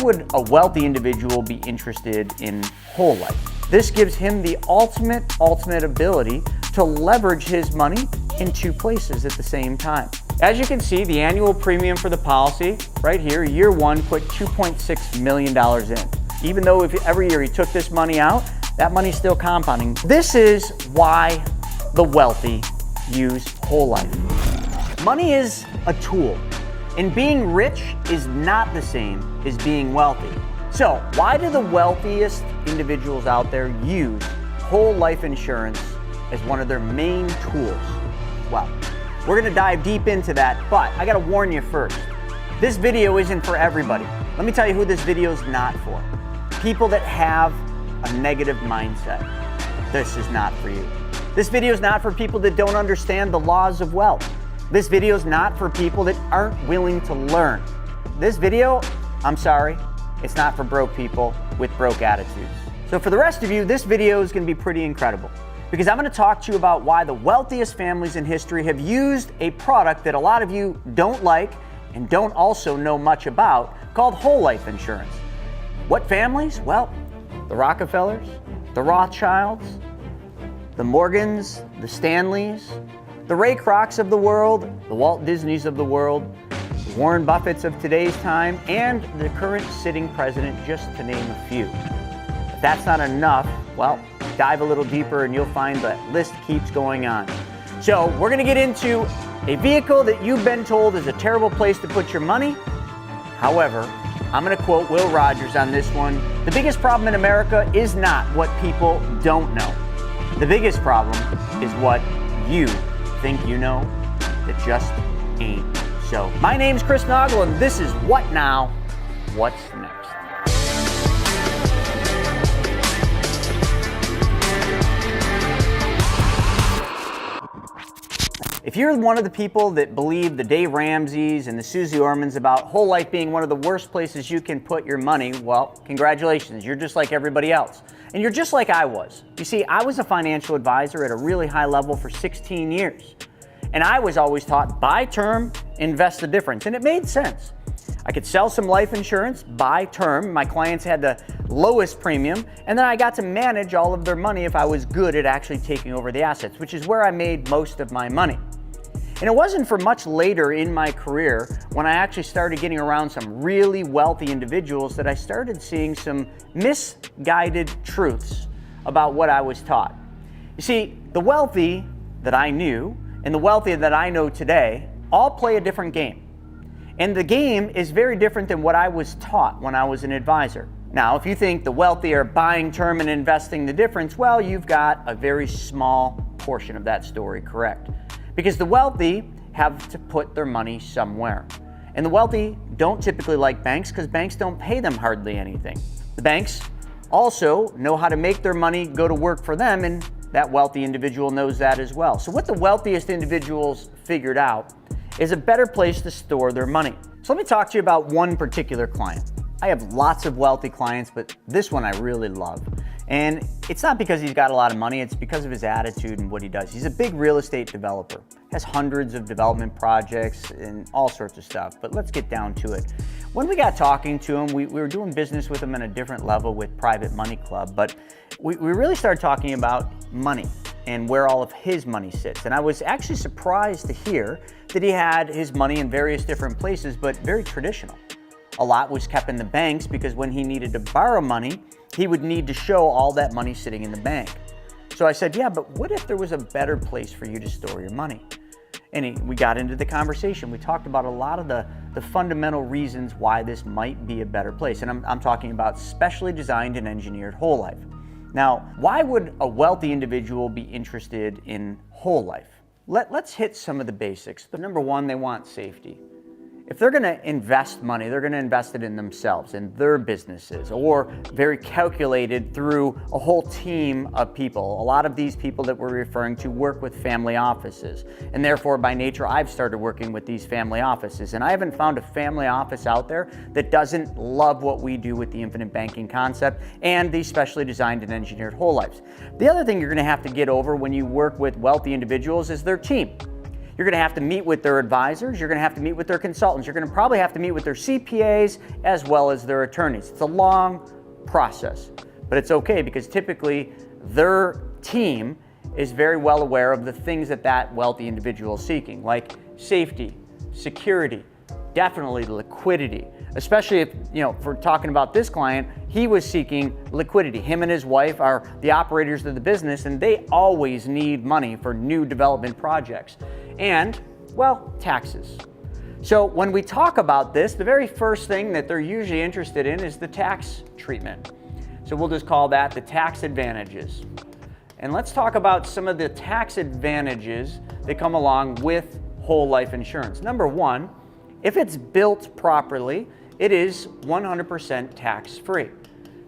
would a wealthy individual be interested in whole life? This gives him the ultimate ability to leverage his money in two places at the same time. As you can see, the annual premium for the policy right here, year one, put $2.6 million in. Even though if every year he took this money out, that money's still compounding. This is why the wealthy use whole life. Money is a tool, and being rich is not the same as being wealthy. So why do the wealthiest individuals out there use whole life insurance as one of their main tools? Well, we're gonna dive deep into that, but I gotta warn you first. This video isn't for everybody. Let me tell you who this video is not for. People that have a negative mindset. This is not for you. This video is not for people that don't understand the laws of wealth. This video is not for people that aren't willing to learn. This video, I'm sorry, it's not for broke people with broke attitudes. So for the rest of you, this video is gonna be pretty incredible because I'm gonna talk to you about why the wealthiest families in history have used a product that a lot of you don't like and don't also know much about called whole life insurance. What families? Well, the Rockefellers, the Rothschilds, the Morgans, the Stanleys, the Ray Krocs of the world, the Walt Disneys of the world, the Warren Buffetts of today's time, and the current sitting president, just to name a few. If that's not enough, well, dive a little deeper and you'll find that list keeps going on. So we're gonna get into a vehicle that you've been told is a terrible place to put your money. However, I'm gonna quote Will Rogers on this one. The biggest problem in America is not what people don't know. The biggest problem is what you think you know that just ain't so. My name's Chris Naugle and this is What Now, What's Next. If you're one of the people that believe the Dave Ramseys and the Susie Ormans about whole life being one of the worst places you can put your money, well, congratulations, you're just like everybody else. And you're just like I was. You see, I was a financial advisor at a really high level for 16 years. And I was always taught, buy term, invest the difference. And it made sense. I could sell some life insurance, buy term. My clients had the lowest premium. And then I got to manage all of their money if I was good at actually taking over the assets, which is where I made most of my money. And it wasn't for much later in my career when I actually started getting around some really wealthy individuals that I started seeing some misguided truths about what I was taught. You see, the wealthy that I knew and the wealthy that I know today all play a different game. And the game is very different than what I was taught when I was an advisor. Now, if you think the wealthy are buying term and investing the difference, well, you've got a very small portion of that story correct. Because the wealthy have to put their money somewhere. And the wealthy don't typically like banks because banks don't pay them hardly anything. The banks also know how to make their money go to work for them, and that wealthy individual knows that as well. So what the wealthiest individuals figured out is a better place to store their money. So let me talk to you about one particular client. I have lots of wealthy clients, but this one I really love. And it's not because he's got a lot of money, it's because of his attitude and what he does. He's a big real estate developer, has hundreds of development projects and all sorts of stuff, but let's get down to it. When we got talking to him, we were doing business with him at a different level with Private Money Club, but we really started talking about money and where all of his money sits. And I was actually surprised to hear that he had his money in various different places, but very traditional. A lot was kept in the banks because when he needed to borrow money, he would need to show all that money sitting in the bank. So I said, yeah, but what if there was a better place for you to store your money? And we got into the conversation. We talked about a lot of the fundamental reasons why this might be a better place. And I'm talking about specially designed and engineered whole life. Now, why would a wealthy individual be interested in whole life? Let's hit some of the basics. But number one, they want safety. If they're gonna invest money, they're gonna invest it in themselves, in their businesses, or very calculated through a whole team of people. A lot of these people that we're referring to work with family offices. And therefore, by nature, I've started working with these family offices. And I haven't found a family office out there that doesn't love what we do with the infinite banking concept and these specially designed and engineered whole lives. The other thing you're gonna have to get over when you work with wealthy individuals is their team. You're going to have to meet with their advisors. You're going to have to meet with their consultants. You're going to probably have to meet with their CPAs as well as their attorneys. It's a long process, but it's okay because typically their team is very well aware of the things that that wealthy individual is seeking, like safety, security, definitely liquidity. Especially if, if we're talking about this client, he was seeking liquidity. Him and his wife are the operators of the business, and they always need money for new development projects. And, well, taxes. So when we talk about this, the very first thing that they're usually interested in is the tax treatment. So we'll just call that the tax advantages. And let's talk about some of the tax advantages that come along with whole life insurance. Number one, if it's built properly, it is 100% tax-free.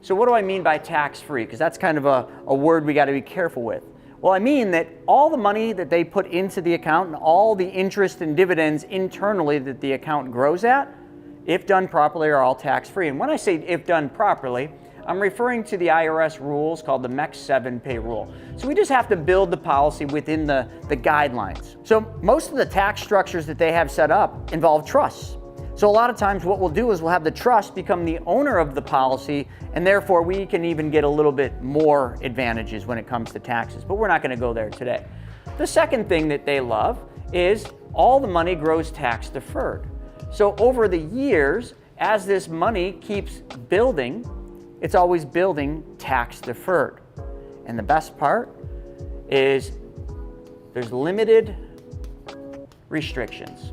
So what do I mean by tax-free? Because that's kind of a word we got to be careful with. Well, I mean that all the money that they put into the account and all the interest and dividends internally that the account grows at, if done properly, are all tax-free. And when I say if done properly, I'm referring to the IRS rules called the MEX 7 pay rule. So we just have to build the policy within the guidelines. So most of the tax structures that they have set up involve trusts. So a lot of times what we'll do is we'll have the trust become the owner of the policy, and therefore we can even get a little bit more advantages when it comes to taxes, but we're not going to go there today. The second thing that they love is all the money grows tax deferred. So over the years, as this money keeps building, it's always building tax deferred. And the best part is there's limited restrictions.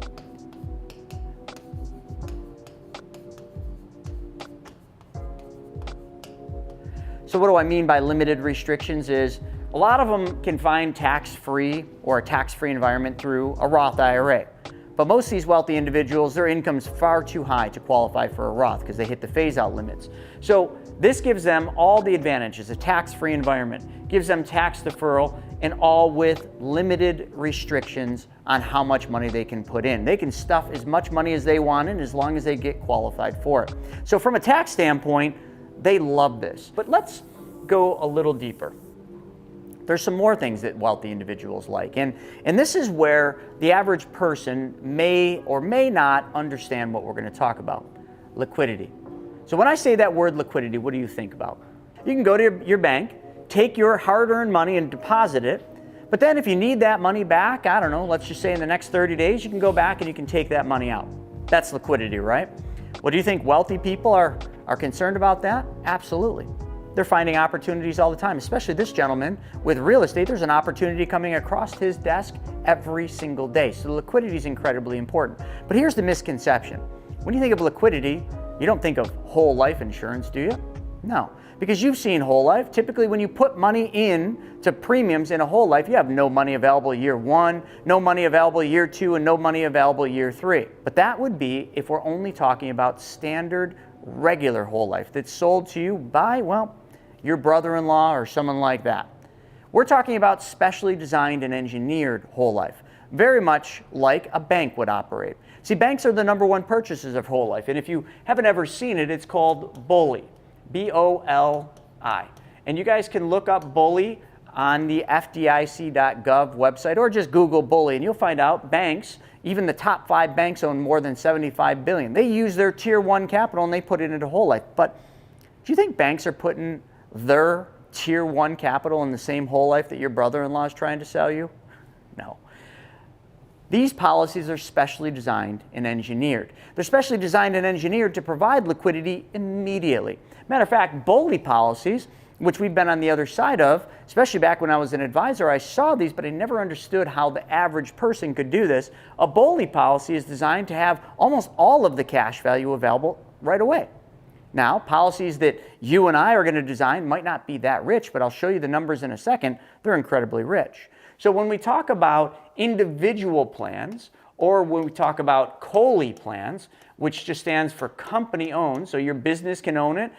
So what do I mean by limited restrictions is a lot of them can find tax-free or a tax-free environment through a Roth IRA. But most of these wealthy individuals, their income's far too high to qualify for a Roth because they hit the phase-out limits. So this gives them all the advantages, a tax-free environment, gives them tax deferral, and all with limited restrictions on how much money they can put in. They can stuff as much money as they want in as long as they get qualified for it. So from a tax standpoint, they love this. But let's go a little deeper. There's some more things that wealthy individuals like, and this is where the average person may or may not understand what we're going to talk about, liquidity. So when I say that word liquidity, what do you think about? You can go to your bank, take your hard-earned money and deposit it, but then if you need that money back, I don't know, let's just say in the next 30 days, you can go back and you can take that money out. That's liquidity, right? Well, do you think wealthy people are concerned about that? Absolutely. They're finding opportunities all the time, especially this gentleman with real estate. There's an opportunity coming across his desk every single day. So liquidity is incredibly important. But here's the misconception. When you think of liquidity, you don't think of whole life insurance, do you? No, because you've seen whole life. Typically when you put money in to premiums in a whole life, you have no money available year one, no money available year two, and no money available year three. But that would be if we're only talking about standard regular whole life that's sold to you by, well, your brother-in-law or someone like that. We're talking about specially designed and engineered whole life, very much like a bank would operate. See, banks are the #1 purchasers of whole life, and if you haven't ever seen it, it's called BOLI, B-O-L-I. And you guys can look up BOLI on the FDIC.gov website, or just Google BOLI, and you'll find out banks, even the top 5 banks, own more than $75 billion. They use their Tier 1 capital and they put it into whole life. But do you think banks are putting their Tier 1 capital in the same whole life that your brother-in-law is trying to sell you? No. These policies are specially designed and engineered. They're specially designed and engineered to provide liquidity immediately. Matter of fact, BOLI policies, which we've been on the other side of, especially back when I was an advisor, I saw these, but I never understood how the average person could do this. A BOLI policy is designed to have almost all of the cash value available right away. Now, policies that you and I are going to design might not be that rich, but I'll show you the numbers in a second. They're incredibly rich. So when we talk about individual plans, or when we talk about COLI plans, which just stands for company owned, so your business can own it,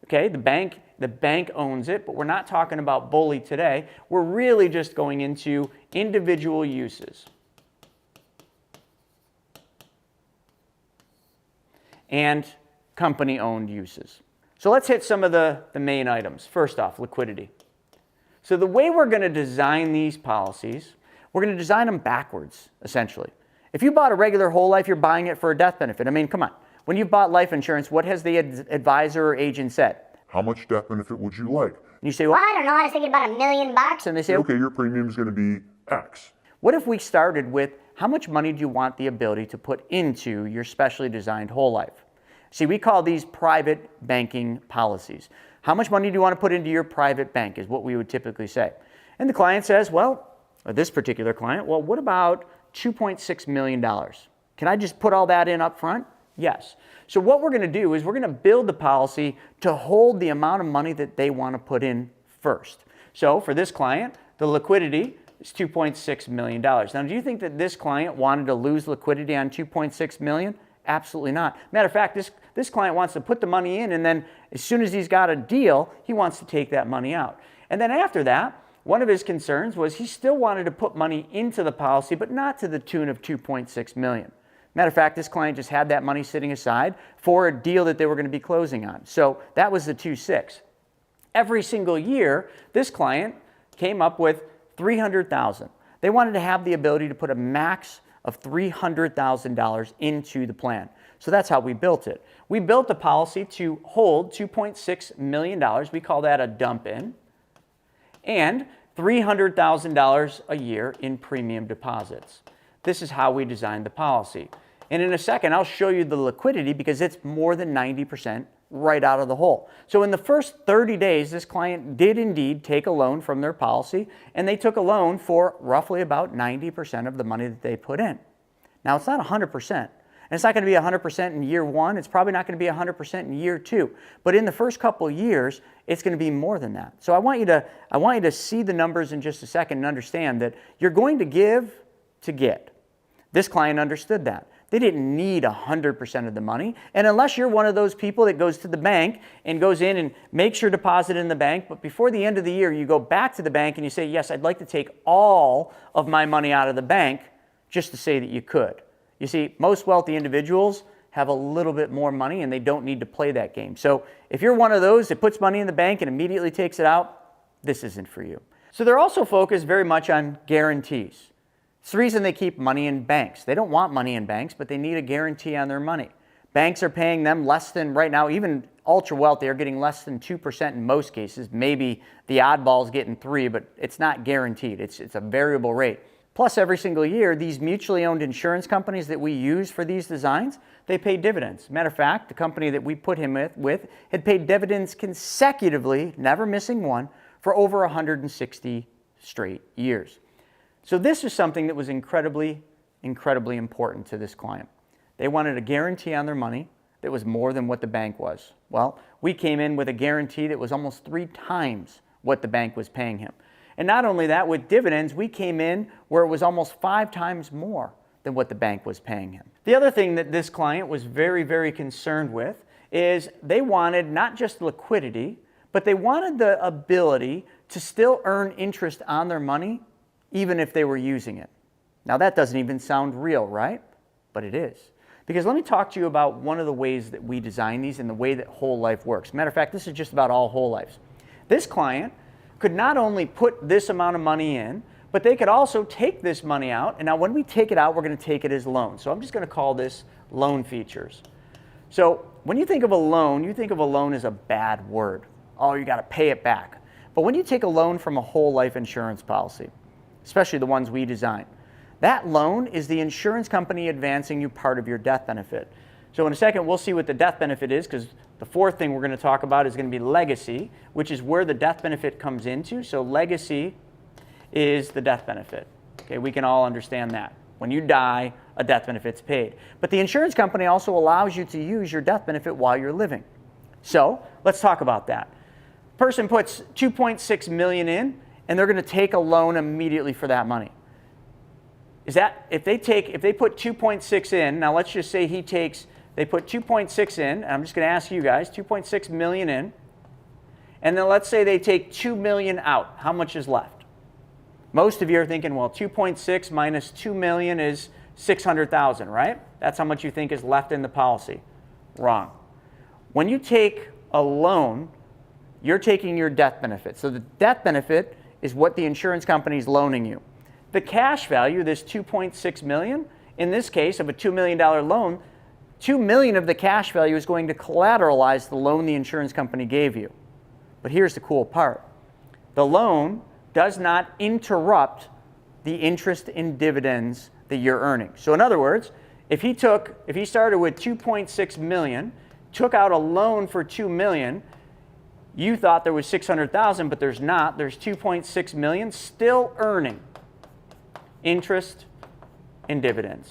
okay, the bank owns it, but we're not talking about BOLI today. We're really just going into individual uses. And company-owned uses. So let's hit some of the main items. First off, liquidity. So the way we're going to design these policies, we're going to design them backwards, essentially. If you bought a regular whole life, you're buying it for a death benefit. I mean, come on. When you've bought life insurance, what has the advisor or agent said? How much death benefit would you like? And you say, well, I don't know, I was thinking about $1 million. And they say, Okay, your premium is going to be X. what if we started with how much money do you want the ability to put into your specially designed whole life? See, we call these private banking policies. How much money do you want to put into your private bank is what we would typically say. And the client says, well, or this particular client, well, what about $2.6 million? Can I just put all that in up front? Yes. So what we're going to do is we're going to build the policy to hold the amount of money that they want to put in first. So for this client, the liquidity is $2.6 million. Now, do you think that this client wanted to lose liquidity on $2.6 million? Absolutely not. Matter of fact, this client wants to put the money in, and then as soon as he's got a deal, he wants to take that money out. And then after that, one of his concerns was he still wanted to put money into the policy, but not to the tune of $2.6 million. Matter of fact, this client just had that money sitting aside for a deal that they were going to be closing on. So that was the 2.6. Every single year, this client came up with $300,000. They wanted to have the ability to put a max of $300,000 into the plan. So that's how we built it. We built the policy to hold $2.6 million. We call that a dump in. And $300,000 a year in premium deposits. This is how we designed the policy. And in a second, I'll show you the liquidity because it's more than 90% right out of the hole. So in the first 30 days, this client did indeed take a loan from their policy, and they took a loan for roughly about 90% of the money that they put in. Now, it's not 100%. And it's not going to be 100% in year one. It's probably not going to be 100% in year two. But in the first couple of years, it's going to be more than that. So I want you to see the numbers in just a second and understand that you're going to give to get. This client understood that. They didn't need 100% of the money. And unless you're one of those people that goes to the bank and goes in and makes your deposit in the bank, but before the end of the year, you go back to the bank and you say, yes, I'd like to take all of my money out of the bank, just to say that you could. You see, most wealthy individuals have a little bit more money and they don't need to play that game. So if you're one of those that puts money in the bank and immediately takes it out, this isn't for you. So they're also focused very much on guarantees. It's the reason they keep money in banks. They don't want money in banks, but they need a guarantee on their money. Banks are paying them less than, right now, even ultra wealthy are getting less than 2% in most cases. Maybe the oddball's getting 3%, but it's not guaranteed. It's a variable rate. Plus, every single year, these mutually owned insurance companies that we use for these designs, they pay dividends. Matter of fact, the company that we put him with had paid dividends consecutively, never missing one, for over 160 straight years. So this is something that was incredibly, incredibly important to this client. They wanted a guarantee on their money that was more than what the bank was. Well, we came in with a guarantee that was almost 3 times what the bank was paying him. And not only that, with dividends, we came in where it was almost 5 times more than what the bank was paying him. The other thing that this client was very, very concerned with is they wanted not just liquidity, but they wanted the ability to still earn interest on their money even if they were using it. Now that doesn't even sound real, right? But it is. Because let me talk to you about one of the ways that we design these and the way that whole life works. Matter of fact, this is just about all whole lives. This client could not only put this amount of money in, but they could also take this money out. And now when we take it out, we're going to take it as loan. So I'm just going to call this loan features. So when you think of a loan, you think of a loan as a bad word. Oh, you got to pay it back. But when you take a loan from a whole life insurance policy, especially the ones we design, that loan is the insurance company advancing you part of your death benefit. So in a second, we'll see what the death benefit is, because the fourth thing we're going to talk about is going to be legacy, which is where the death benefit comes into. So legacy is the death benefit. Okay, we can all understand that. When you die, a death benefit's paid. But the insurance company also allows you to use your death benefit while you're living. So let's talk about that. Person puts $2.6 million in, and they're going to take a loan immediately for that money. Is that, if they put 2.6 in, now let's just say they put 2.6 in, and I'm just going to ask you guys, 2.6 million in, and then let's say they take 2 million out. How much is left? Most of you are thinking, well, 2.6 minus 2 million is 600,000, right? That's how much you think is left in the policy. Wrong. When you take a loan, you're taking your death benefit. So the death benefit is what the insurance company is loaning you. The cash value, this $2.6 million, in this case of a $2 million loan, $2 million of the cash value is going to collateralize the loan the insurance company gave you. But here's the cool part. The loan does not interrupt the interest and dividends that you're earning. So in other words, if he started with 2.6 million, took out a loan for 2 million, you thought there was 600,000, but there's not. There's 2.6 million still earning interest and dividends.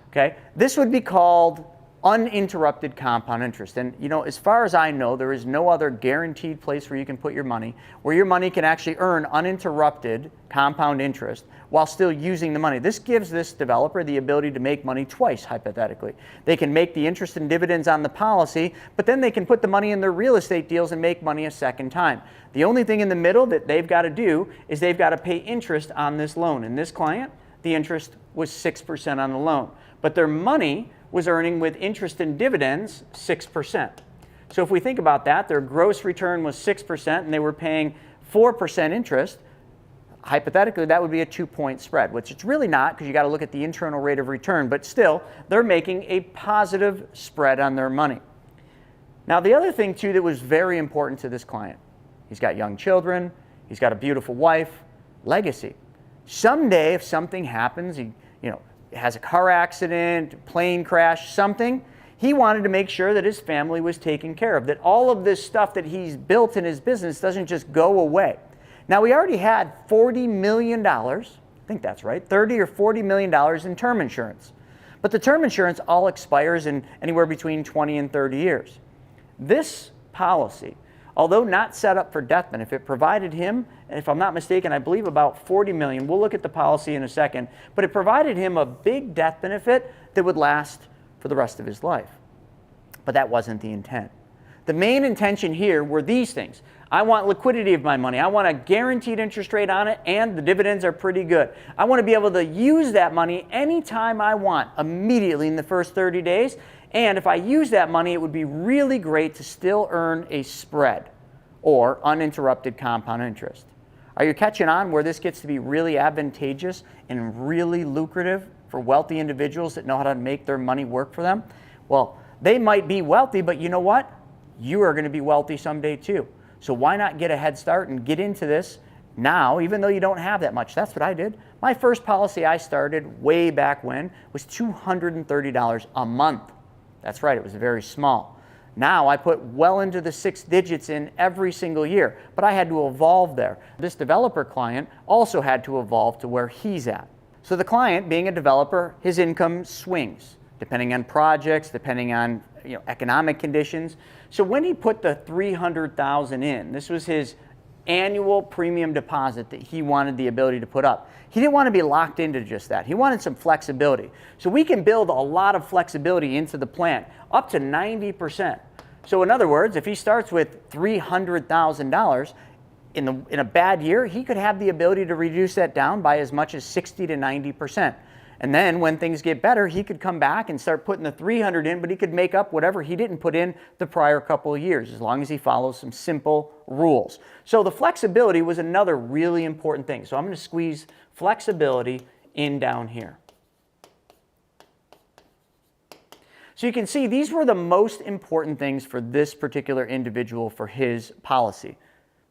Okay? This would be called uninterrupted compound interest. And you know, as far as I know, there is no other guaranteed place where you can put your money, where your money can actually earn uninterrupted compound interest while still using the money. This gives this developer the ability to make money twice, hypothetically. They can make the interest and dividends on the policy, but then they can put the money in their real estate deals and make money a second time. The only thing in the middle that they've got to do is they've got to pay interest on this loan. And this client, the interest was 6% on the loan. But their money was earning with interest and dividends 6%. So if we think about that, their gross return was 6% and they were paying 4% interest. Hypothetically, that would be a 2-point spread, which it's really not because you got to look at the internal rate of return, but still, they're making a positive spread on their money. Now, the other thing too that was very important to this client, he's got young children, he's got a beautiful wife, legacy. Someday, if something happens, he has a car accident, plane crash, something, he wanted to make sure that his family was taken care of, that all of this stuff that he's built in his business doesn't just go away. Now, we already had $40 million, I think that's right, $30 or $40 million in term insurance. But the term insurance all expires in anywhere between 20 and 30 years. This policy, although not set up for death benefit, provided him, if I'm not mistaken, I believe about $40 million. We'll look at the policy in a second. But it provided him a big death benefit that would last for the rest of his life. But that wasn't the intent. The main intention here were these things. I want liquidity of my money. I want a guaranteed interest rate on it, and the dividends are pretty good. I want to be able to use that money anytime I want, immediately in the first 30 days. And if I use that money, it would be really great to still earn a spread or uninterrupted compound interest. Are you catching on where this gets to be really advantageous and really lucrative for wealthy individuals that know how to make their money work for them? Well, they might be wealthy, but you know what? You are going to be wealthy someday too. So why not get a head start and get into this now, even though you don't have that much? That's what I did. My first policy I started way back when was $230 a month. That's right, it was very small. Now I put well into the 6 digits in every single year, but I had to evolve there. This developer client also had to evolve to where he's at. So the client, being a developer, his income swings depending on projects, depending on economic conditions. So when he put the $300,000 in, this was his annual premium deposit that he wanted the ability to put up. He didn't want to be locked into just that. He wanted some flexibility. So we can build a lot of flexibility into the plan, up to 90%. So in other words, if he starts with $300,000, in a bad year, he could have the ability to reduce that down by as much as 60 to 90%. And then when things get better, he could come back and start putting the 300 in, but he could make up whatever he didn't put in the prior couple of years, as long as he follows some simple rules. So the flexibility was another really important thing. So I'm going to squeeze flexibility in down here. So you can see these were the most important things for this particular individual for his policy.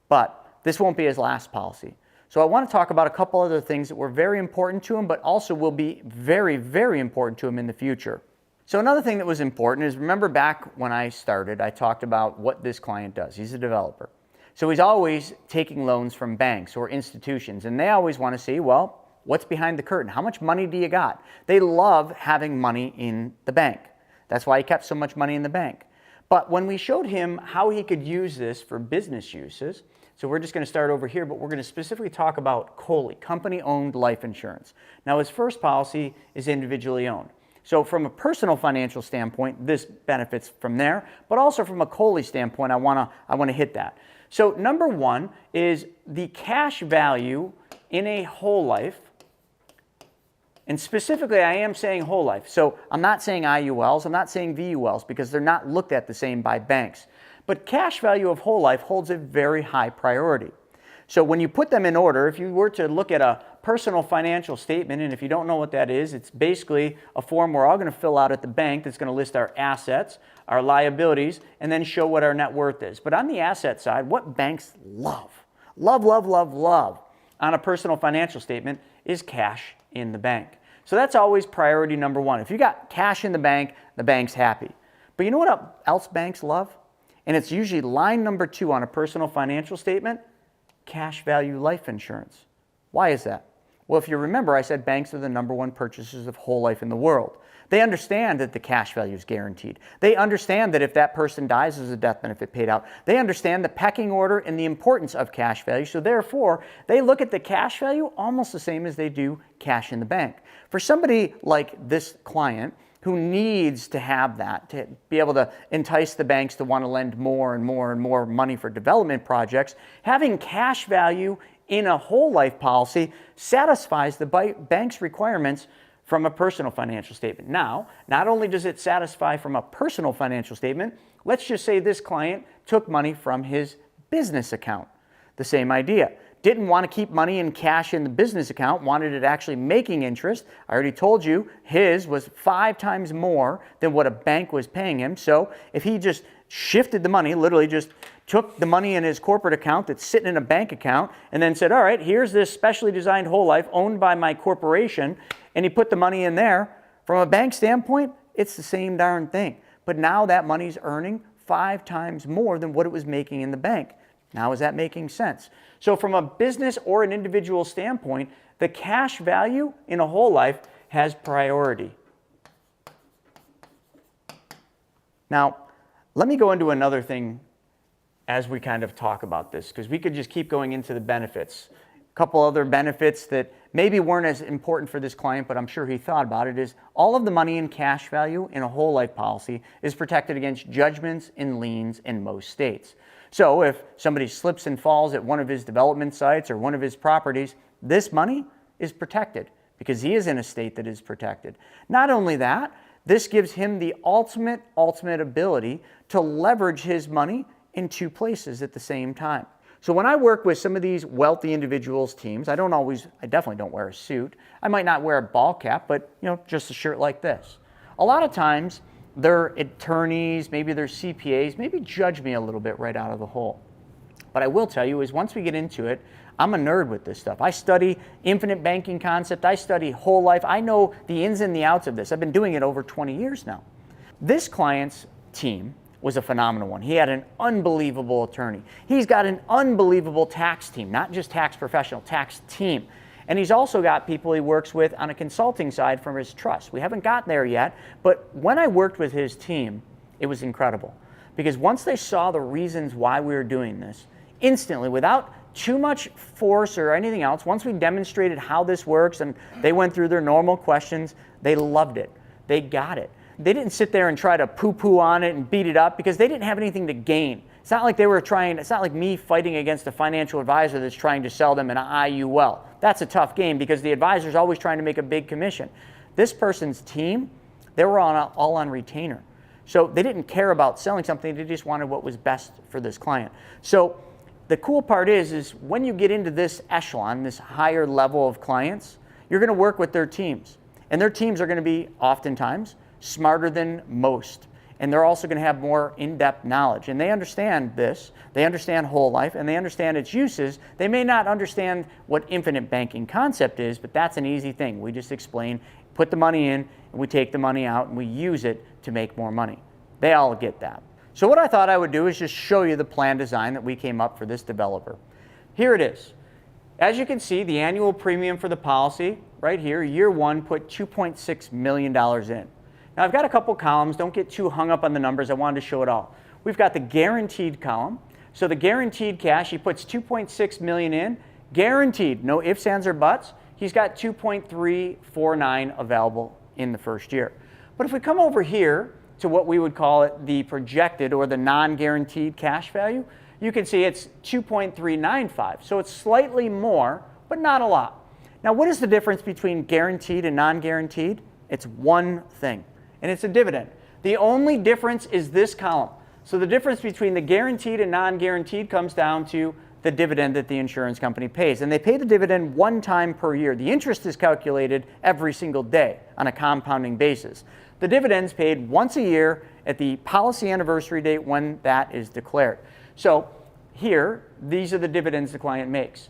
But this won't be his last policy. So I want to talk about a couple other things that were very important to him, but also will be very, very important to him in the future. So another thing that was important is, remember back when I started, I talked about what this client does. He's a developer. So he's always taking loans from banks or institutions, and they always want to see, well, what's behind the curtain? How much money do you got? They love having money in the bank. That's why he kept so much money in the bank. But when we showed him how he could use this for business uses, so we're just going to start over here, but we're going to specifically talk about COLI, company-owned life insurance. Now, his first policy is individually owned. So from a personal financial standpoint, this benefits from there, but also from a COLI standpoint, I want to hit that. So number one is the cash value in a whole life. And specifically, I am saying whole life. So I'm not saying IULs, I'm not saying VULs, because they're not looked at the same by banks. But cash value of whole life holds a very high priority. So when you put them in order, if you were to look at a personal financial statement, and if you don't know what that is, it's basically a form we're all going to fill out at the bank that's going to list our assets, our liabilities, and then show what our net worth is. But on the asset side, what banks love on a personal financial statement is cash in the bank. So that's always priority number one. If you got cash in the bank's happy. But you know what else banks love? And it's usually line number 2 on a personal financial statement, cash value life insurance. Why is that? Well, if you remember, I said banks are the number 1 purchasers of whole life in the world. They understand that the cash value is guaranteed. They understand that if that person dies, there's a death benefit paid out. They understand the pecking order and the importance of cash value. So therefore, they look at the cash value almost the same as they do cash in the bank. For somebody like this client who needs to have that to be able to entice the banks to want to lend more and more and more money for development projects, having cash value in a whole life policy satisfies the bank's requirements from a personal financial statement. Now, not only does it satisfy from a personal financial statement, let's just say this client took money from his business account. The same idea. Didn't want to keep money in cash in the business account, wanted it actually making interest. I already told you his was 5 times more than what a bank was paying him. So if he just shifted the money, literally just took the money in his corporate account that's sitting in a bank account and then said, all right, here's this specially designed whole life owned by my corporation, and he put the money in there, from a bank standpoint, it's the same darn thing. But now that money's earning 5 times more than what it was making in the bank. Now, is that making sense? So from a business or an individual standpoint, the cash value in a whole life has priority. Now, let me go into another thing as we kind of talk about this, because we could just keep going into the benefits. A couple other benefits that maybe weren't as important for this client, but I'm sure he thought about it, is all of the money in cash value in a whole life policy is protected against judgments and liens in most states. So if somebody slips and falls at one of his development sites or one of his properties, this money is protected because he is in a state that is protected. Not only that, this gives him the ultimate ability to leverage his money in 2 places at the same time. So when I work with some of these wealthy individuals' teams, I definitely don't wear a suit. I might not wear a ball cap, but just a shirt like this. A lot of times, their attorneys, maybe their CPAs, maybe judge me a little bit right out of the hole. But I will tell you is once we get into it, I'm a nerd with this stuff. I study infinite banking concept. I study whole life. I know the ins and the outs of this. I've been doing it over 20 years now. This client's team was a phenomenal one. He had an unbelievable attorney. He's got an unbelievable tax team, not just tax professional, tax team. And he's also got people he works with on a consulting side from his trust. We haven't gotten there yet, but when I worked with his team, it was incredible. Because once they saw the reasons why we were doing this, instantly, without too much force or anything else, once we demonstrated how this works and they went through their normal questions, they loved it. They got it. They didn't sit there and try to poo-poo on it and beat it up because they didn't have anything to gain. It's not like it's not like me fighting against a financial advisor that's trying to sell them an IUL. That's a tough game because the advisor's always trying to make a big commission. This person's team, they were all on retainer. So they didn't care about selling something, they just wanted what was best for this client. So the cool part is when you get into this echelon, this higher level of clients, you're going to work with their teams. And their teams are going to be oftentimes smarter than most. And they're also going to have more in-depth knowledge. And they understand this. They understand whole life, and they understand its uses. They may not understand what infinite banking concept is, but that's an easy thing. We just explain, put the money in, and we take the money out, and we use it to make more money. They all get that. So what I thought I would do is just show you the plan design that we came up for this developer. Here it is. As you can see, the annual premium for the policy, right here, year 1, put $2.6 million in. Now I've got a couple columns. Don't get too hung up on the numbers. I wanted to show it all. We've got the guaranteed column. So the guaranteed cash, he puts $2.6 million in, guaranteed, no ifs, ands, or buts. He's got $2.349 available in the first year. But if we come over here to what we would call it the projected or the non-guaranteed cash value, you can see it's $2.395. So it's slightly more, but not a lot. Now what is the difference between guaranteed and non-guaranteed? It's one thing. And it's a dividend. The only difference is this column. So the difference between the guaranteed and non-guaranteed comes down to the dividend that the insurance company pays. And they pay the dividend one time per year. The interest is calculated every single day on a compounding basis. The dividend's paid once a year at the policy anniversary date when that is declared. So here, these are the dividends the client makes.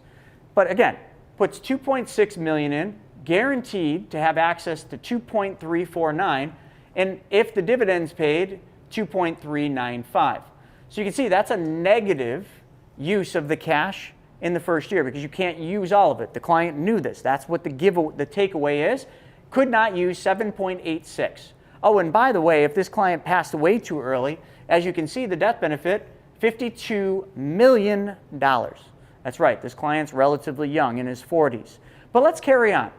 But again, puts $2.6 million in, guaranteed to have access to $2.349, and if the dividend's paid, $2.395. So you can see that's a negative use of the cash in the first year because you can't use all of it. The client knew this. That's what the takeaway is. Could not use 7.86. Oh, and by the way, if this client passed away too early, as you can see, the death benefit, $52 million. That's right, this client's relatively young, in his 40s. But let's carry on.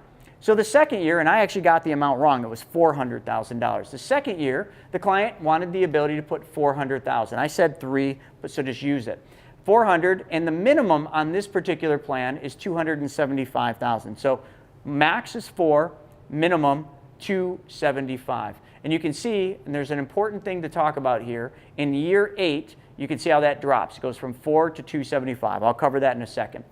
So the second year, and I actually got the amount wrong, it was $400,000. The second year, the client wanted the ability to put $400,000. I said 3, but so just use it. 400, and the minimum on this particular plan is $275,000. So max is 4, minimum 275. And you can see, and there's an important thing to talk about here, in year 8, you can see how that drops. It goes from 4 to 275. I'll cover that in a second.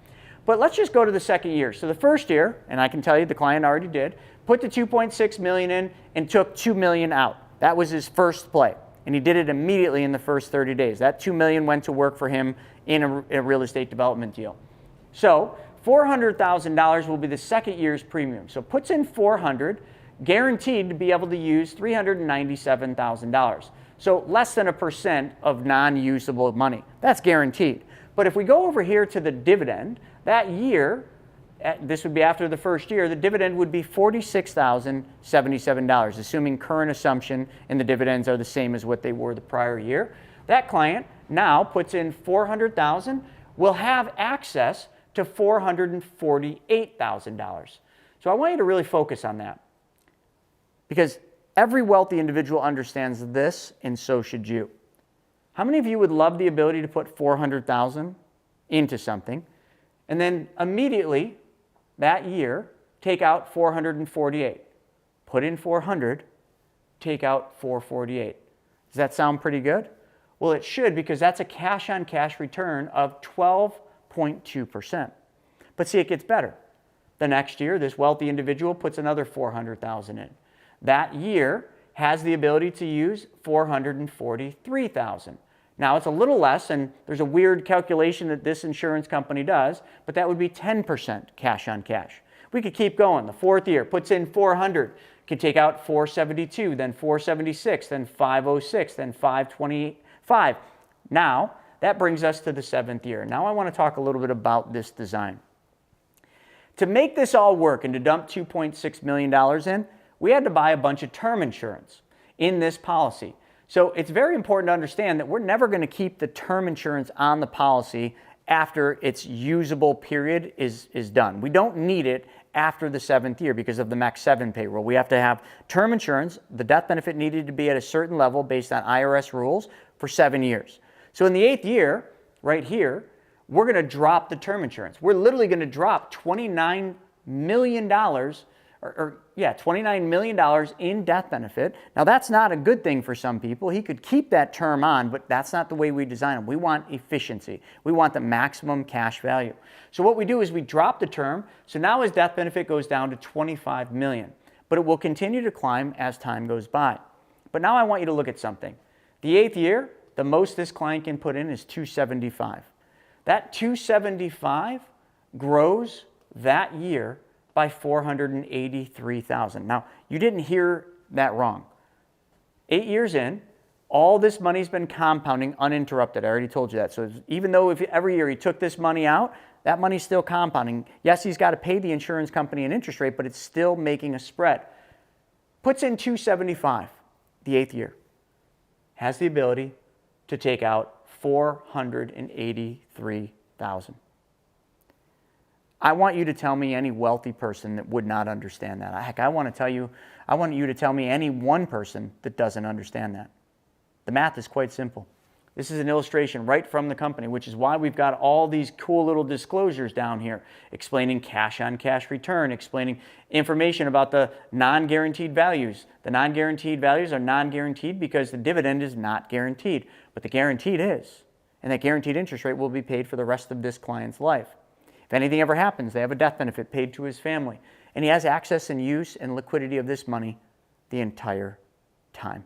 But let's just go to the second year. So the first year, and I can tell you the client already did, put the $2.6 million in and took $2 million out. That was his first play. And he did it immediately in the first 30 days. That $2 million went to work for him in a real estate development deal. So $400,000 will be the second year's premium. So puts in $400,000, guaranteed to be able to use $397,000. So less than 1% of non-usable money. That's guaranteed. But if we go over here to the dividend, that year, this would be after the first year, the dividend would be $46,077, assuming current assumption and the dividends are the same as what they were the prior year. That client now puts in $400,000, will have access to $448,000. So I want you to really focus on that, because every wealthy individual understands this, and so should you. How many of you would love the ability to put $400,000 into something and then immediately that year take out $448? Put in $400, take out $448. Does that sound pretty good? Well, it should, because that's a cash-on-cash return of 12.2%. But see, it gets better. The next year, this wealthy individual puts another $400,000 in. That year has the ability to use $443,000. Now, it's a little less, and there's a weird calculation that this insurance company does, but that would be 10% cash on cash. We could keep going. The fourth year puts in $400,000, could take out $472,000, then $476,000, then $506,000, then $525,000. Now, that brings us to the seventh year. Now I want to talk a little bit about this design. To make this all work and to dump $2.6 million in, we had to buy a bunch of term insurance in this policy. So it's very important to understand that we're never going to keep the term insurance on the policy after its usable period is done. We don't need it after the seventh year because of the Max 7 payroll. We have to have term insurance. The death benefit needed to be at a certain level based on IRS rules for 7 years. So in the 8th year, right here, we're going to drop the term insurance. We're literally going to drop $29 million $29 million in death benefit. Now, that's not a good thing for some people. He could keep that term on, but that's not the way we design them. We want efficiency. We want the maximum cash value. So what we do is we drop the term. So now his death benefit goes down to $25 million, but it will continue to climb as time goes by. But now I want you to look at something. The 8th year, the most this client can put in is $275. That $275 grows that year by $483,000. Now, you didn't hear that wrong. 8 years in, all this money's been compounding uninterrupted. I already told you that. So even though if every year he took this money out, that money's still compounding. Yes, he's got to pay the insurance company an interest rate, but it's still making a spread. Puts in $275 the 8th year. Has the ability to take out $483,000. I want you to tell me any wealthy person that would not understand that. Heck, I want you to tell me any one person that doesn't understand that. The math is quite simple. This is an illustration right from the company, which is why we've got all these cool little disclosures down here, explaining cash-on-cash return, explaining information about the non-guaranteed values. The non-guaranteed values are non-guaranteed because the dividend is not guaranteed, but the guaranteed is. and that guaranteed interest rate will be paid for the rest of this client's life. If anything ever happens, they have a death benefit paid to his family, and he has access and use and liquidity of this money the entire time.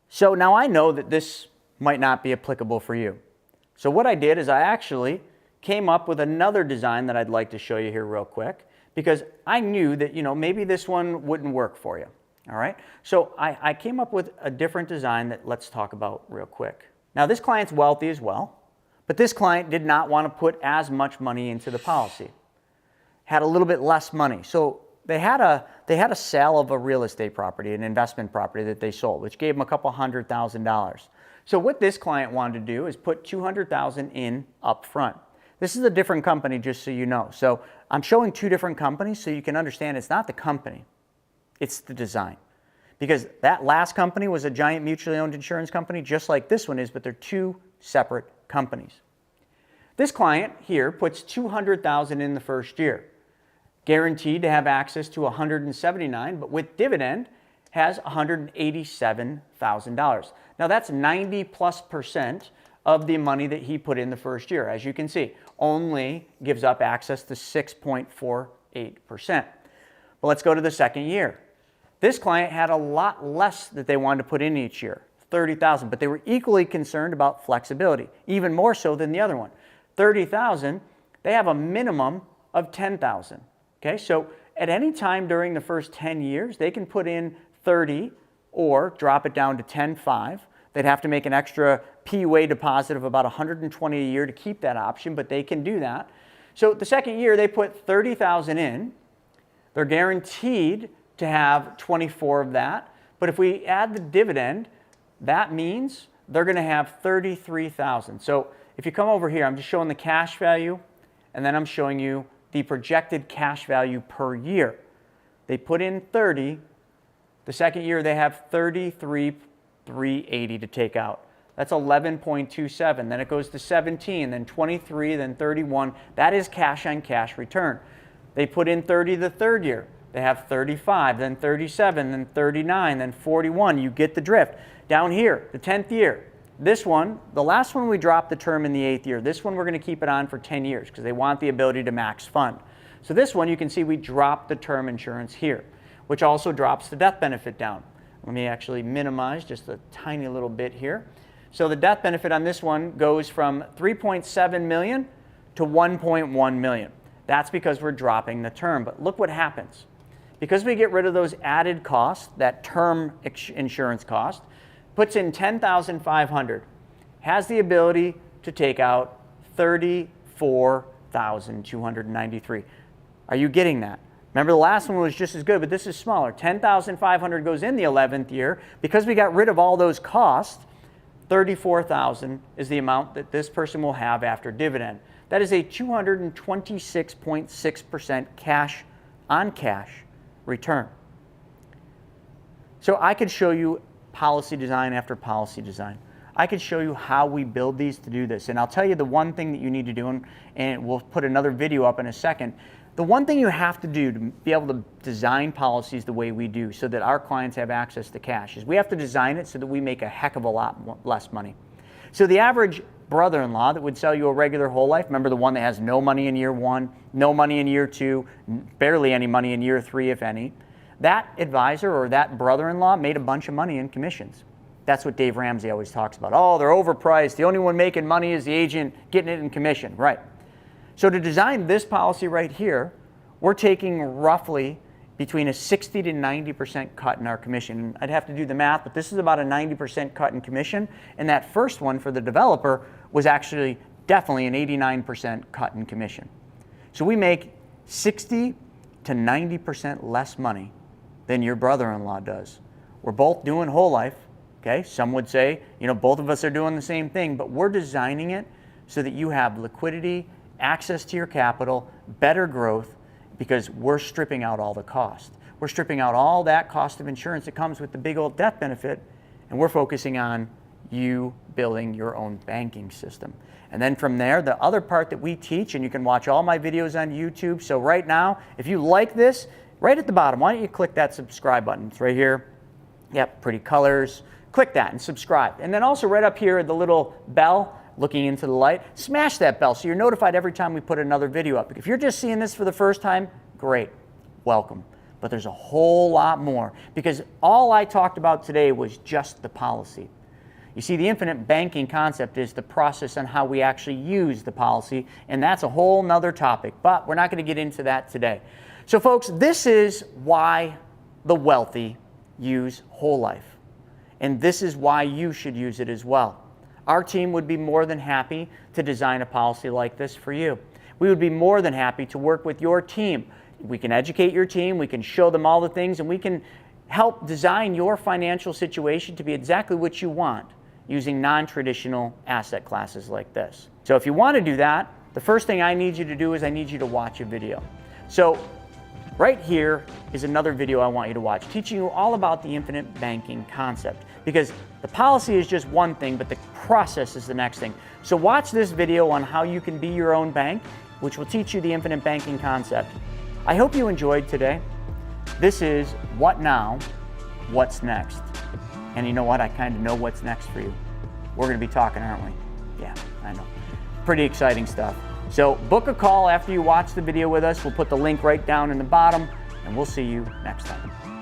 So now I know that this might not be applicable for you. So what I did is I actually came up with another design that I'd like to show you here real quick, because I knew that, maybe this one wouldn't work for you. All right. So I came up with a different design that let's talk about real quick. Now this client's wealthy as well, but this client did not want to put as much money into the policy. Had a little bit less money. So they had a sale of a real estate property, an investment property that they sold, which gave them a couple $100,000. So what this client wanted to do is put $200,000 in up front. This is a different company, just so you know. So I'm showing two different companies so you can understand it's not the company, it's the design. Because that last company was a giant mutually owned insurance company, just like this one is, but they're two separate companies. This client here puts $200,000 in the first year, guaranteed to have access to $179,000, but with dividend has $187,000. Now that's 90+% of the money that he put in the first year. As you can see, only gives up access to 6.48%. But let's go to the second year. This client had a lot less that they wanted to put in each year, $30,000, but they were equally concerned about flexibility, even more so than the other one. $30,000, they have a minimum of $10,000. Okay, so at any time during the first 10 years, they can put in 30 or drop it down to 10.5. They'd have to make an extra PUA deposit of about $120 a year to keep that option, but they can do that. So the second year, they put $30,000 in. They're guaranteed to have 24 of that. But if we add the dividend, that means they're going to have $33,000. So if you come over here, I'm just showing the cash value, and then I'm showing you the projected cash value per year. They put in 30. The second year, they have 33,380 to take out. That's 11.27. Then it goes to 17, then 23, then 31. That is cash on cash return. They put in 30 the third year. They have 35, then 37, then 39, then 41. You get the drift. Down here, the 10th year. This one, the last one we dropped the term in the 8th year. This one we're going to keep it on for 10 years because they want the ability to max fund. So this one you can see we dropped the term insurance here, which also drops the death benefit down. Let me actually minimize just a tiny little bit here. So the death benefit on this one goes from 3.7 million to 1.1 million. That's because we're dropping the term. But look what happens. Because we get rid of those added costs, that term insurance cost, puts in $10,500, has the ability to take out $34,293. Are you getting that? Remember the last one was just as good, but this is smaller. $10,500 goes in the 11th year. Because we got rid of all those costs, $34,000 is the amount that this person will have after dividend. That is a 226.6% cash on cash return. So I could show you policy design after policy design. I could show you how we build these to do this. And I'll tell you the one thing that you need to do, and we'll put another video up in a second. The one thing you have to do to be able to design policies the way we do so that our clients have access to cash is we have to design it so that we make a heck of a lot less money. So the average brother-in-law that would sell you a regular whole life, remember the one that has no money in year 1, no money in year 2, barely any money in year 3, if any, that advisor or that brother-in-law made a bunch of money in commissions. That's what Dave Ramsey always talks about. Oh, they're overpriced. The only one making money is the agent getting it in commission. Right. So to design this policy right here, we're taking roughly between a 60 to 90% cut in our commission. I'd have to do the math, but this is about a 90% cut in commission. And that first one for the developer was actually definitely an 89% cut in commission. So we make 60 to 90% less money than your brother-in-law does. We're both doing whole life. Okay, some would say, both of us are doing the same thing, but we're designing it so that you have liquidity, access to your capital, better growth, because we're stripping out all the cost. We're stripping out all that cost of insurance that comes with the big old death benefit, and we're focusing on you building your own banking system. And then from there, the other part that we teach, and you can watch all my videos on YouTube. So right now, if you like this, right at the bottom, why don't you click that subscribe button? It's right here. Yep, pretty colors. Click that and subscribe. And then also right up here, the little bell, looking into the light, smash that bell so you're notified every time we put another video up. If you're just seeing this for the first time, great, welcome. But there's a whole lot more, because all I talked about today was just the policy. You see, the infinite banking concept is the process on how we actually use the policy, and that's a whole nother topic, but we're not going to get into that today. So folks, this is why the wealthy use whole life, and this is why you should use it as well. Our team would be more than happy to design a policy like this for you. We would be more than happy to work with your team. We can educate your team, we can show them all the things, and we can help design your financial situation to be exactly what you want using non-traditional asset classes like this. So if you want to do that, the first thing I need you to do is I need you to watch a video. So right here is another video I want you to watch, teaching you all about the infinite banking concept, because the policy is just one thing, but the process is the next thing. So watch this video on how you can be your own bank, which will teach you the infinite banking concept. I hope you enjoyed today. This is What Now, What's Next? And you know what? I kind of know what's next for you. We're going to be talking, aren't we? Yeah, I know. Pretty exciting stuff. So book a call after you watch the video with us. We'll put the link right down in the bottom, and we'll see you next time.